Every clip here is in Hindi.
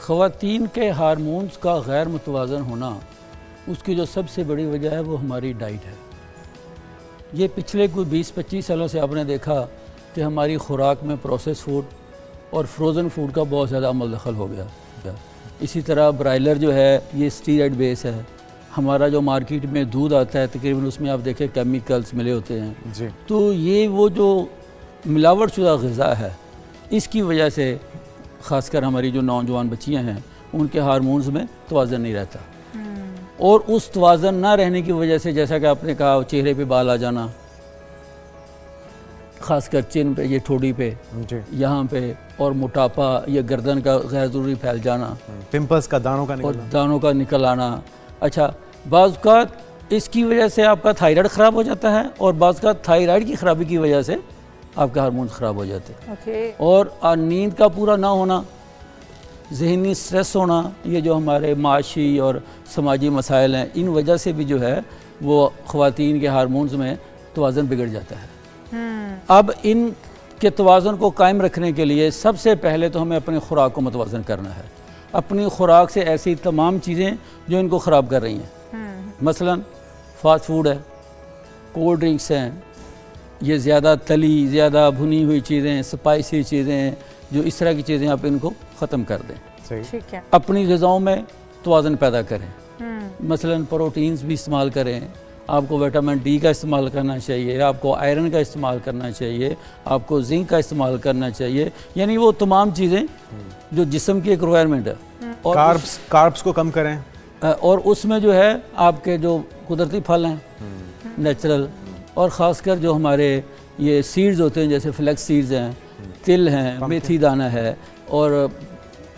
ख़वातीन के हार्मोन्स का गैर मुतवाज़न होना, उसकी जो सबसे बड़ी वजह है वो हमारी डाइट है। ये पिछले कोई 20-25 सालों से आपने देखा कि हमारी खुराक में प्रोसेस फूड और फ्रोज़न फूड का बहुत ज़्यादा अमल दखल हो गया। इसी तरह ब्रायलर जो है ये स्टीरॉयड बेस है। हमारा जो मार्केट में दूध आता है तकरीबन उसमें आप देखें केमिकल्स मिले होते हैं जी। तो ये वो जो मिलावट शुदा ग़िज़ा है, इसकी वजह से ख़ासकर हमारी जो नौजवान बच्चियां हैं उनके हार्मोन्स में तवाज़न नहीं रहता, और उस तवाज़न ना रहने की वजह से जैसा कि आपने कहा चेहरे पे बाल आ जाना, ख़ासकर चिन पे, ये ठोड़ी पे, यहाँ पे, और मोटापा या गर्दन का गैर ज़रूरी फैल जाना, पिंपल्स का दानों का निकल आना। अच्छा, बाज़ का इसकी वजह से आपका थायराइड ख़राब हो जाता है, और बाज़ का थायराइड की ख़राबी की वजह से आपके हार्मोन्स ख़राब हो जाते हैं। और नींद का पूरा ना होना, ज़हनी स्ट्रेस होना, ये जो हमारे माशी और समाजी मसाइल हैं, इन वजह से भी जो है वो ख़वातीन के हार्मोन्स में तवाज़न बिगड़ जाता है। अब इन के तवाज़न को कायम रखने के लिए सबसे पहले तो हमें अपनी खुराक को मुतवाज़न करना है। अपनी खुराक से ऐसी तमाम चीज़ें जो इनको ख़राब कर रही हैं, मसलन फास्ट फूड है, कोल्ड ड्रिंक्स हैं, ये ज़्यादा तली, ज़्यादा भुनी हुई चीज़ें, स्पाइसी चीज़ें, जो इस तरह की चीज़ें आप इनको ख़त्म कर दें। ठीक है। अपनी ग़िज़ाओं में तवाज़न पैदा करें, मसलन प्रोटीन्स भी इस्तेमाल करें, आपको विटामिन डी का इस्तेमाल करना चाहिए, आपको आयरन का इस्तेमाल करना चाहिए, आपको जिंक का इस्तेमाल करना चाहिए, यानी वो तमाम चीज़ें जो जिस्म की एक रिक्वायरमेंट है। और कार्ब्स को कम करें, और उसमें जो है आपके जो कुदरती फल हैं नेचुरल, और ख़ासकर जो हमारे ये सीड्स होते हैं जैसे फ्लैक्स सीड्स हैं, तिल हैं, मेथी दाना है, और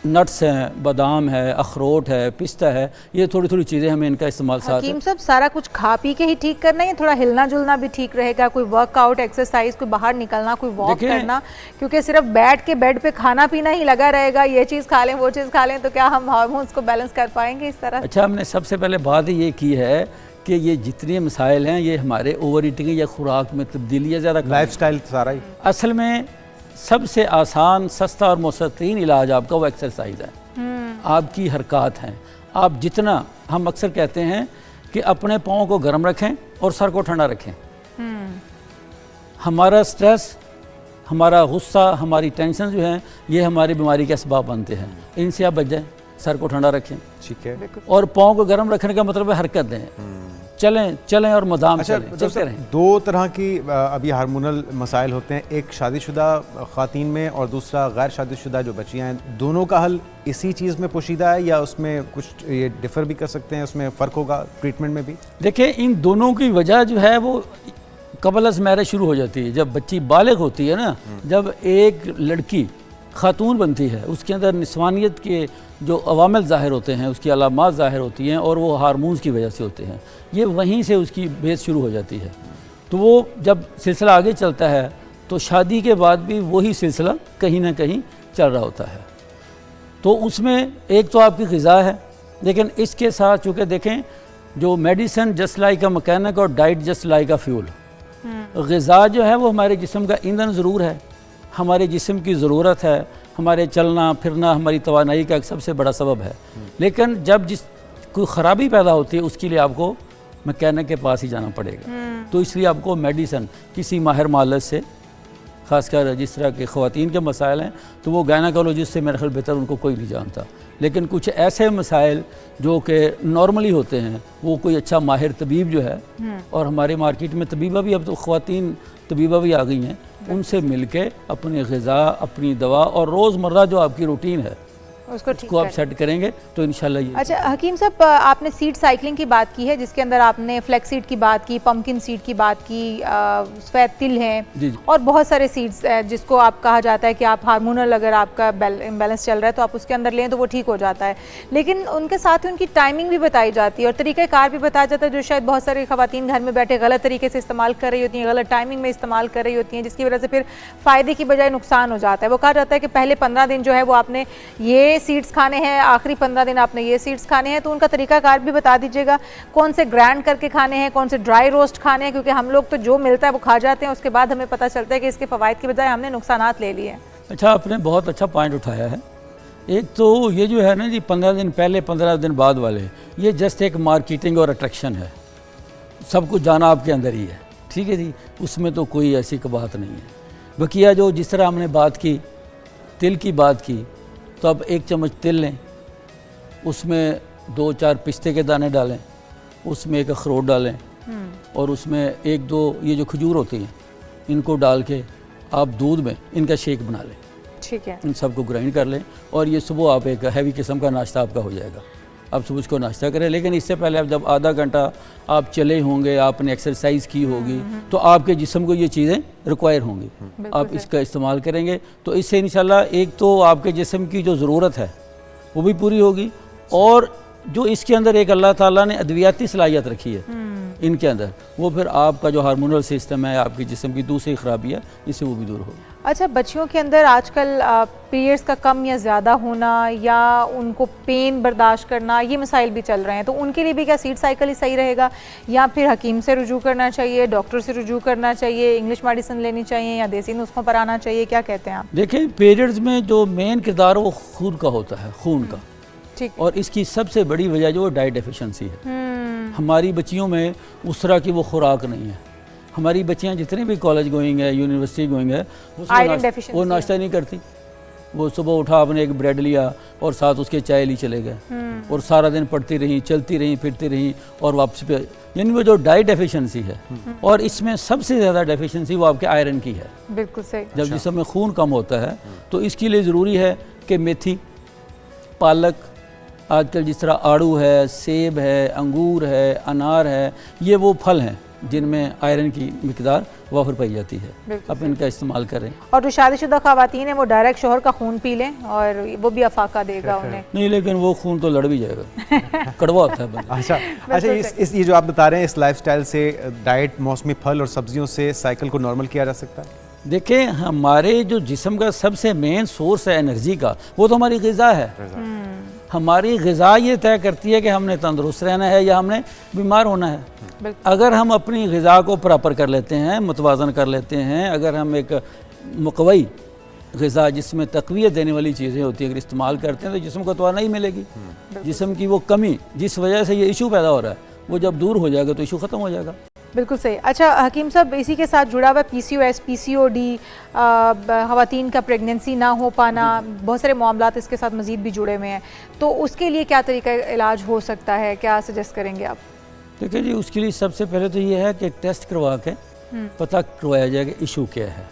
नट्स हैं, बादाम है, अखरोट है, पिस्ता है, ये थोड़ी थोड़ी चीज़ें हमें इनका इस्तेमाल साथ। हकीम साहब, सारा कुछ खा पी के ही ठीक करना है, थोड़ा हिलना जुलना भी ठीक रहेगा? कोई वर्कआउट, एक्सरसाइज, कोई बाहर निकलना, कोई वॉक करना? क्योंकि सिर्फ बैठ के बेड पे खाना पीना ही लगा रहेगा, ये चीज़ खा लें वो चीज़ खा लें, तो क्या हम हार्मोन्स को बैलेंस कर पाएंगे इस तरह? अच्छा, हमने सबसे पहले बात ये की है कि ये जितने मसाइल हैं ये हमारे ओवर ईटिंग या खुराक में तब्दीली है, ज़्यादा लाइफस्टाइल सारा ही। असल में सबसे आसान, सस्ता और मुस्तकीम इलाज आपका वो एक्सरसाइज है, आपकी हरकत हैं। आप जितना, हम अक्सर कहते हैं कि अपने पाँव को गर्म रखें और सर को ठंडा रखें। हमारा स्ट्रेस, हमारा गुस्सा, हमारी टेंशन जो है ये हमारी बीमारी के असबाब बनते हैं, इनसे आप बच जाएं। सर को ठंडा रखें, ठीक है, और पाँव को गर्म रखने का मतलब है हरकत दें, चलें और मदाम चलें, चलते रहें। दो तरह की अभी हार्मोनल मसाइल होते हैं, एक शादीशुदा ख़वातीन में और दूसरा गैर शादीशुदा जो बच्चियाँ हैं। दोनों का हल इसी चीज़ में पोशीदा है या उसमें कुछ ये डिफ़र भी कर सकते हैं, उसमें फ़र्क होगा ट्रीटमेंट में भी? देखिए, इन दोनों की वजह जो है वो कबल अज़ मैरिज शुरू हो जाती है। जब बच्ची बालिग होती है ना, जब एक लड़की खातून बनती है, उसके अंदर निस्वानियत के जो अवामिल ज़ाहिर होते हैं, उसकी अलामात ज़ाहिर होती हैं, और वो हार्मोन्स की वजह से होते हैं। ये वहीं से उसकी बेस शुरू हो जाती है। तो वो जब सिलसिला आगे चलता है तो शादी के बाद भी वही सिलसिला कहीं ना कहीं चल रहा होता है। तो उसमें एक तो आपकी ग़िज़ा है, लेकिन इसके साथ चूँकि देखें जो medicine just like a mechanic और diet just like a fuel. ग़िज़ा जो है वो हमारे जिस्म का ईंधन ज़रूर है, हमारे जिस्म की ज़रूरत है, हमारे चलना फिरना हमारी तवानाई का एक सबसे बड़ा सबब है। लेकिन जब जिस कोई ख़राबी पैदा होती है उसके लिए आपको मैकेनिक के पास ही जाना पड़ेगा। तो इसलिए आपको मेडिसिन किसी माहिर मालिज से, ख़ासकर जिस तरह के ख़वातीन के मसाइल हैं तो वो गायनाकोलॉजिस्ट से मेरे ख्याल बेहतर उनको कोई नहीं जानता। लेकिन कुछ ऐसे मसाइल जो कि नॉर्मली होते हैं, वो कोई अच्छा माहिर तबीब जो है, और हमारे मार्केट में तबीबा भी, अब तो ख़वातीन तबीबा भी आ गई हैं, उनसे मिलके अपनी ग़िज़ा, अपनी दवा और रोज़मर्रा जो आपकी रूटीन है उसको आप सेट करेंगे तो इंशाल्लाह ये। अच्छा हकीम साहब, आपने सीड साइकिलिंग की बात की है, जिसके अंदर आपने फ्लैक्स सीड की बात की, पम्पकिन सीड की बात की, सफ़ेद तिल हैं, और बहुत सारे सीड्स जिसको आप कहा जाता है कि आप हार्मोनल अगर आपका इम्बैलेंस चल रहा है तो आप उसके अंदर लें तो वो ठीक हो जाता है। लेकिन उनके साथ ही उनकी टाइमिंग भी बताई जाती है और तरीक़ाकार भी बताया जाता है, जो शायद बहुत सारी ख़वातीन घर में बैठे गलत तरीके से इस्तेमाल कर रही होती हैं, गलत टाइमिंग में इस्तेमाल कर रही होती हैं, जिसकी वजह से फिर फ़ायदे की बजाय नुकसान हो जाता है। वो कहा जाता है कि पहले 15 दिन जो है वो आपने ये सीड्स खाने हैं, आखिरी 15 दिन आपने ये सीड्स खाने हैं। तो उनका तरीकाकार भी बता दीजिएगा, कौन से ग्राइंड करके खाने हैं, कौन से ड्राई रोस्ट खाने हैं, क्योंकि हम लोग तो जो मिलता है वो खा जाते हैं, उसके बाद हमें पता चलता है कि इसके फ़वाइद की बजाय हमने नुकसानात ले लिए। अच्छा, आपने बहुत अच्छा पॉइंट उठाया है। एक तो ये जो है ना जी 15 दिन पहले 15 दिन बाद वाले, ये जस्ट एक मार्केटिंग और अट्रैक्शन है, सब कुछ जाना आपके अंदर ही है, ठीक है जी, उसमें तो कोई ऐसी बात नहीं है। बकिया जो जिस तरह हमने बात की, तिल की बात की, तो अब 1 चम्मच तिल लें, उसमें 2-4 पिस्ते के दाने डालें, उसमें 1 अखरोट डालें और उसमें 1-2 ये जो खजूर होती हैं इनको डाल के आप दूध में इनका शेक बना लें, ठीक है, इन सबको ग्राइंड कर लें और ये सुबह आप एक हैवी किस्म का नाश्ता आपका हो जाएगा। आप सुबह उसको नाश्ता करें, लेकिन इससे पहले आप जब आधा घंटा आप चले होंगे, आपने एक्सरसाइज की होगी, तो आपके जिस्म को ये चीज़ें रिक्वायर होंगी, आप इसका इस्तेमाल करेंगे तो इससे इंशाल्लाह एक तो आपके जिस्म की जो ज़रूरत है वो भी पूरी होगी, और जो इसके अंदर एक अल्लाह ताला ने अद्वियाती सलाहियत रखी है इनके अंदर, वो फिर आपका जो हार्मोनल सिस्टम है, आपकी जिस्म की दूसरी खराबी है, इससे वो भी दूर होगी। अच्छा, बच्चियों के अंदर आजकल पीरियड्स का कम या ज़्यादा होना या उनको पेन बर्दाश्त करना, ये मसाइल भी चल रहे हैं, तो उनके लिए भी क्या सीड साइकिल ही सही रहेगा या फिर हकीम से रुजू करना चाहिए, डॉक्टर से रुजू करना चाहिए, इंग्लिश मेडिसिन लेनी चाहिए या देसी नुस्खों पर आना चाहिए, क्या कहते हैं आप? देखिए, पीरियड्स में जो मेन किरदार वो खून का होता है, खून का, ठीक, और इसकी सबसे बड़ी वजह जो डाइट डेफिशिएंसी है। हमारी बच्चियों में उस तरह की वो खुराक नहीं है। हमारी बच्चियां जितने भी कॉलेज गोइंग है, यूनिवर्सिटी गोइंग है, वो नाश्ता नहीं करती। वो सुबह उठा, आपने एक ब्रेड लिया और साथ उसके चाय ली, चले गए और सारा दिन पढ़ती रही, चलती रही, फिरती रही और वापस पे, यानी वो जो डाइट डेफिशिएंसी है, और इसमें सबसे ज़्यादा डेफिशिएंसी वो आपके आयरन की है। बिल्कुल सही। जब जिस्म में खून कम होता है तो इसके लिए ज़रूरी है कि मेथी, पालक, आजकल जिस तरह आड़ू है, सेब है, अंगूर है, अनार है, ये वो फल हैं जिनमें आयरन की मिकदार वाफर पाई जाती है, आप इनका इस्तेमाल करें। और जो शादीशुदा ख़वातीन हैं वो डायरेक्ट शोहर का खून पी लें और वो भी अफाका देगा उन्हें? नहीं, लेकिन वो खून तो लड़ भी जाएगा, कड़वा होता है। अच्छा, इस ये जो आप बता रहे हैं, इस लाइफस्टाइल से, डाइट, मौसमी फल और सब्जियों से साइकिल को नॉर्मल किया जा सकता है? देखिए, हमारे जो जिस्म का सबसे मेन सोर्स है एनर्जी का, वो तो हमारी ग़िज़ा है। हमारी ग़िज़ा ये तय करती है कि हमने तंदुरुस्त रहना है या हमने बीमार होना है। अगर हम अपनी ग़िज़ा को प्रॉपर कर लेते हैं, मुतवाज़न कर लेते हैं, अगर हम एक मुकव्वी ग़िज़ा जिसमें तक़वियत देने वाली चीज़ें होती है अगर इस्तेमाल करते हैं, तो जिस्म को तवाना ही मिलेगी। जिस्म की वो कमी जिस वजह से ये इशू पैदा हो रहा है, वो जब दूर हो जाएगा तो इशू ख़त्म हो जाएगा। बिल्कुल सही। अच्छा हकीम साहब, इसी के साथ जुड़ा हुआ PCOS, PCOD, ख़वातीन का प्रेगनेंसी ना हो पाना, बहुत सारे मामलात इसके साथ मज़ीद भी जुड़े हुए हैं, तो उसके लिए क्या तरीका इलाज हो सकता है, क्या सजेस्ट करेंगे आप? देखिए जी, उसके लिए सबसे पहले तो ये है कि टेस्ट करवा के पता करवाया जाए कि इशू क्या है।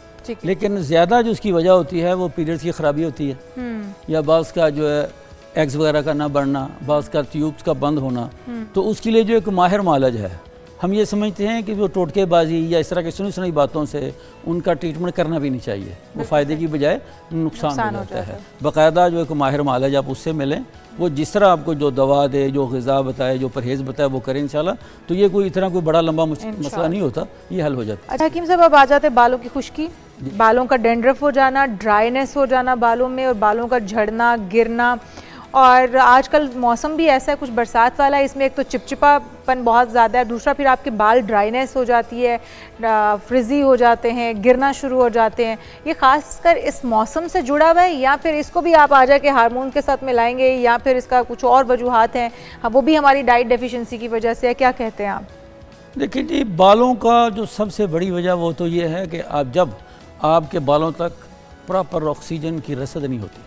लेकिन ज़्यादा जो उसकी वजह होती है वो पीरियड्स की ख़राबी होती है, या बाज़ का जो है एग्स वगैरह का ना बढ़ना, बाज़ का ट्यूब्स का बंद होना, तो उसके लिए जो एक माहिर मालज है, हम ये समझते हैं कि वो टोटकेबाजी या इस तरह की सुनी सुनी बातों से उनका ट्रीटमेंट करना भी नहीं चाहिए, वो फ़ायदे की बजाय नुकसान हो जाता है। बाकायदा जो एक माहिर मालज आप उससे मिलें, वो जिस तरह आपको जो दवा दे, जो ग़िज़ा बताए, जो परहेज़ बताए, वो करें इंशाल्लाह, तो ये कोई इतना कोई बड़ा लंबा मसला नहीं होता, ये हल हो जाता है। अच्छा हकीम साहब, अब आ जाते हैं बालों की खुश्की, बालों का डेंड्रफ हो जाना, ड्राइनेस हो जाना बालों में, और बालों का झड़ना, गिरना, और आजकल मौसम भी ऐसा है कुछ बरसात वाला है, इसमें एक तो चिपचिपापन बहुत ज़्यादा है, दूसरा फिर आपके बाल ड्राइनेस हो जाती है, फ्रिजी हो जाते हैं, गिरना शुरू हो जाते हैं। ये खासकर इस मौसम से जुड़ा हुआ है या फिर इसको भी आप आ जाके हार्मोन के साथ मिलाएंगे, या फिर इसका कुछ और वजूहात हैं, वो भी हमारी डाइट डेफिशिएंसी की वजह से है, क्या कहते हैं आप? देखिए जी, बालों का जो सबसे बड़ी वजह वो तो ये है कि आप जब आपके बालों तक प्रॉपर ऑक्सीजन की रसद नहीं होती।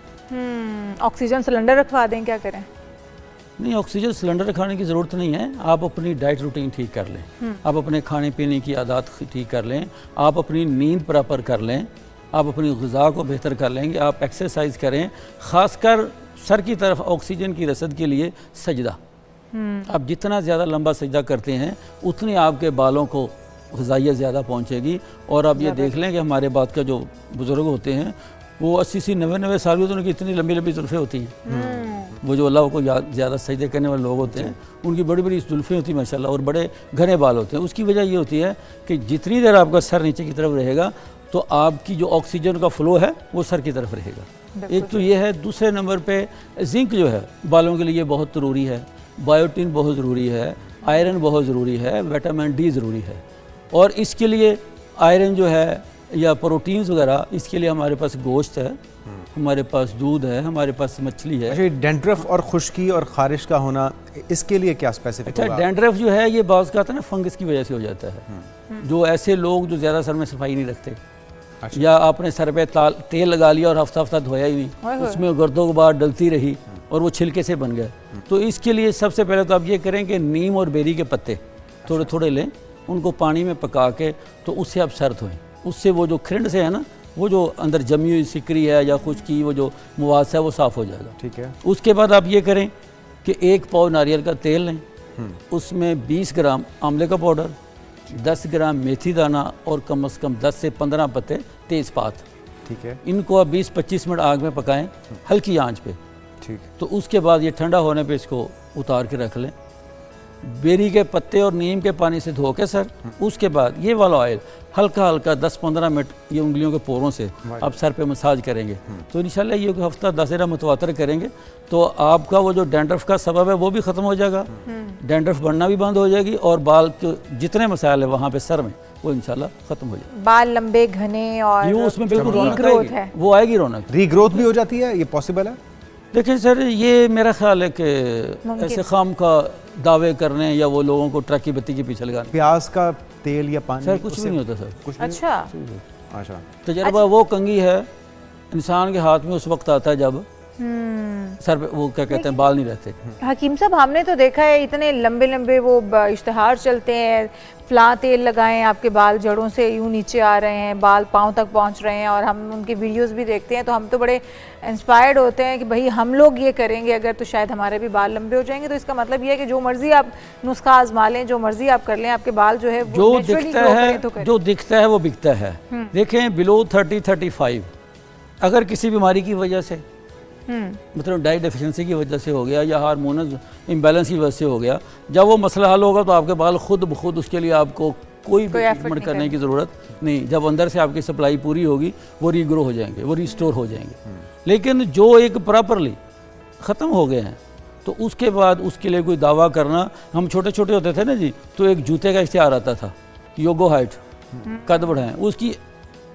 ऑक्सीजन सिलेंडर रखवा दें, क्या करें? नहीं, ऑक्सीजन सिलेंडर रखवाने की ज़रूरत नहीं है। आप अपनी डाइट रूटीन ठीक कर लें, आप अपने खाने पीने की आदत ठीक कर लें, आप अपनी नींद प्रॉपर कर लें, आप अपनी ग़िज़ा को बेहतर कर लेंगे, आप एक्सरसाइज करें, ख़ासकर सर की तरफ ऑक्सीजन की रसद के लिए सजदा। आप जितना ज़्यादा लंबा सजदा करते हैं उतनी आपके बालों को ग़िज़ाइयत ज़्यादा पहुँचेगी। और आप ये देख लें कि हमारे बाद का जो बुज़ुर्ग होते हैं वो 80-80, 90-90 साल की, तो उनकी इतनी लंबी लंबी जुल्फ़ें होती हैं। वो जो अल्लाह को ज़्यादा सजदे करने वाले लोग होते हैं, उनकी बड़ी बड़ी जुल्फ़ें होती हैं माशाल्लाह, और बड़े घने बाल होते हैं। उसकी वजह ये होती है कि जितनी देर आपका सर नीचे की तरफ रहेगा तो आपकी जो ऑक्सीजन का फ़्लो है वो सर की तरफ रहेगा। एक तो ये है। दूसरे नंबर पे जिंक जो है बालों के लिए बहुत ज़रूरी है, बायोटिन बहुत ज़रूरी है, आयरन बहुत ज़रूरी है, विटामिन डी ज़रूरी है। और इसके लिए आयरन जो है या प्रोटीन्स वगैरह, इसके लिए हमारे पास गोश्त है, हमारे पास दूध है, हमारे पास मछली है। अच्छा, डैंड्रफ और खुश्की और खारिश का होना, इसके लिए क्या स्पेसिफिक अच्छा, होगा? डैंड्रफ जो है ये बाज़ का आता है ना फंगस की वजह से हो जाता है। जो ऐसे लोग जो ज़्यादा सर में सफाई नहीं रखते, अच्छा। या आपने सर पे तेल लगा लिया और हफ्ता हफ्ता धोया ही नहीं, उसमें गर्दों के बाद डलती रही और वो छिलके से बन गए, तो इसके लिए सबसे पहले तो आप ये करें कि नीम और बेरी के पत्ते थोड़े थोड़े लें, उनको पानी में पका के तो उससे आप सर धोएं। उससे वो जो खिरंड से है ना, वो जो अंदर जमी हुई सिकरी है या खुश्की, वो जो मुवाद है वो साफ़ हो जाएगा। ठीक है। उसके बाद आप ये करें कि 1 पाव नारियल का तेल लें, उसमें 20 ग्राम आंवले का पाउडर, 10 ग्राम मेथी दाना और कम से कम 10 से 15 पत्ते तेज़पात। ठीक है। इनको आप 20-25 मिनट आग में पकाएं हल्की आंच पे। ठीक। तो उसके बाद ये ठंडा होने पे इसको उतार के रख लें। बेरी के पत्ते और नीम के पानी से धो के सर, उसके बाद ये वाला ऑयल हल्का हल्का 10-15 मिनट ये उंगलियों के पोरों से आप सर पे मसाज करेंगे, तो इंशाल्लाह ये हफ्ता 10 दिन मुतवातर करेंगे तो आपका वो जो डैंड्रफ का सबब है वो भी ख़त्म हो जाएगा, डैंड्रफ बढ़ना भी बंद हो जाएगी और बाल के जितने मसाइल है वहाँ पे सर में वो इंशाल्लाह ख़त्म हो जाएगा। बाल लंबे घने और ये उसमें बिल्कुल रौनक रीग्रोथ आएगी, है। वो आएगी रौनक। रीग्रोथ भी हो जाती है, ये पॉसिबल है? देखिए सर, ये मेरा ख्याल है कि ऐसे खाम का दावे करने या वो लोगों को ट्रक की बत्ती के पीछे लगाने, प्याज का तेल या पानी? सर कुछ भी नहीं होता सर, कुछ अच्छा, अच्छा। तजर्बा वो कंघी है इंसान के हाथ में उस वक्त आता है जब सर पे वो क्या कहते हैं बाल नहीं रहते। हकीम साहब, हमने तो देखा है इतने लंबे लंबे वो इश्तहार चलते हैं, फ़ला तेल लगाएं, आपके बाल जड़ों से यूँ नीचे आ रहे हैं, बाल पाँव तक पहुँच रहे हैं, और हम उनके वीडियोस भी देखते हैं तो हम तो बड़े इंस्पायर्ड होते हैं कि भाई हम लोग ये करेंगे अगर तो शायद हमारे भी बाल लंबे हो जाएंगे। तो इसका मतलब ये है कि जो मर्जी आप नुस्खा आजमा लें, जो मर्जी आप कर लें, आपके बाल जो है जो दिखता है जो दिखता है वो बिकता है। देखें बिलो 30-35 अगर किसी बीमारी की वजह से, मतलब डाइट डेफिशिएंसी की वजह से हो गया या हार्मोनल इम्बैलेंस की वजह से हो गया, जब वो मसला हल होगा तो आपके बाल खुद ब खुद, उसके लिए आपको कोई ट्रीटमेंट करने की ज़रूरत नहीं। जब अंदर से आपकी सप्लाई पूरी होगी वो रीग्रो हो जाएंगे, वो रिस्टोर हो जाएंगे। लेकिन जो एक प्रॉपरली ख़त्म हो गए हैं तो उसके बाद उसके लिए कोई दावा करना, हम छोटे छोटे होते थे ना जी, तो एक जूते का इश्तिहार आता था, योगो हाइट, कद बढ़ाएं, उसकी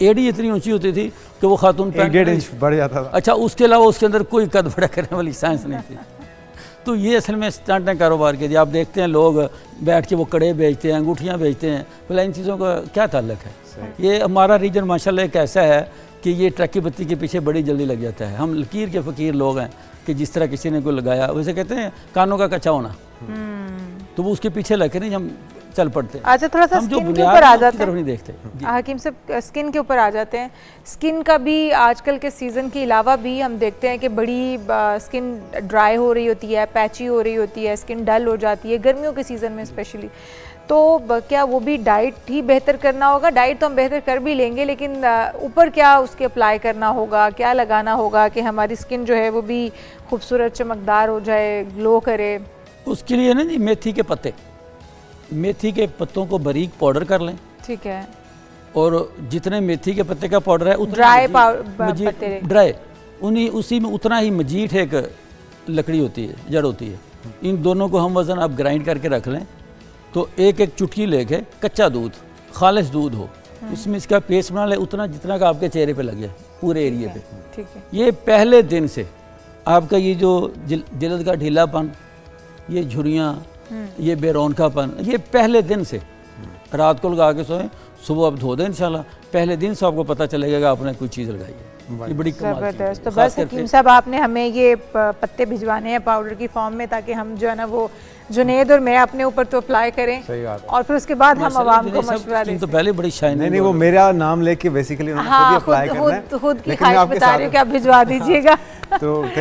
एड़ी इतनी ऊंची होती थी कि वो खातून 1.5 इंच बढ़ जाता था। अच्छा, उसके अलावा उसके अंदर कोई कद बड़ा करने वाली साइंस नहीं थी। तो ये असल में स्टंट है कारोबार के। आप देखते हैं लोग बैठ के वो कड़े बेचते हैं, अंगूठियाँ बेचते हैं, भला इन चीज़ों का क्या ताल्लुक है? ये हमारा रीजन माशाल्लाह एक ऐसा है कि ये ट्रक की बत्ती के पीछे बड़ी जल्दी लग जाता है। हम लकीर के फ़कीर लोग हैं कि जिस तरह किसी ने कोई लगाया, वैसे कहते हैं कानों का कच्चा होना, तो वो उसके पीछे लग के नहीं हम चल पड़ते। अच्छा, थोड़ा सा हम जो स्किन के ऊपर आ जाते हैं, नहीं देखते। हकीम साहब स्किन के ऊपर आ जाते हैं। स्किन का भी आजकल के सीज़न के अलावा भी हम देखते हैं कि बड़ी स्किन ड्राई हो रही होती है, पैची हो रही होती है, स्किन डल हो जाती है गर्मियों के सीज़न में स्पेशली। तो क्या वो भी डाइट ही बेहतर करना होगा? डाइट तो हम बेहतर कर भी लेंगे, लेकिन ऊपर क्या उसके अप्लाई करना होगा, क्या लगाना होगा कि हमारी स्किन जो है वो भी खूबसूरत चमकदार हो जाए, ग्लो करे? उसके लिए ना जी मेथी के पत्ते, मेथी के पत्तों को बारीक पाउडर कर लें। ठीक है। और जितने मेथी के पत्ते का पाउडर है उतना ड्राई पत्ते ड्राई, उसी में उतना ही मजीठ एक लकड़ी होती है, जड़ होती है। इन दोनों को हम वज़न आप ग्राइंड करके रख लें, तो एक एक चुटकी लेके कच्चा दूध, खालिश दूध हो, इसमें इसका पेस्ट बना लें उतना जितना का आपके चेहरे पे लगे पूरे एरिया पे। ठीक है। ये पहले दिन से आपका ये जो जल्द का ढीलापन, ये झुर्रियाँ, ये बेरौनकापन, ये पहले दिन से, रात को लगा के सोएं, सुबह आप धो दें इंशाल्लाह, पहले दिन से आपको पता चलेगा कि आपने कोई चीज़ लगाई है। ये बड़ी ज़बरदस्त। तो बस हकीम साहब आपने हमें ये पत्ते भिजवाने हैं पाउडर की फॉर्म में, ताकि हम जो है ना वो जुनेद और मैं अपने ऊपर तो अप्लाई करें। सही बात है। और फिर उसके बाद हम आवाम को मशवरा दें। तो पहले बड़ी शाइनिंग, नहीं वो मेरा नाम लेके बेसिकली उन्होंने खुद ही अप्लाई करना है, खुद की लेकिन मैं ख्वाहिश आपके बता रही हूँ कि आप भिजवा दीजिएगा। तो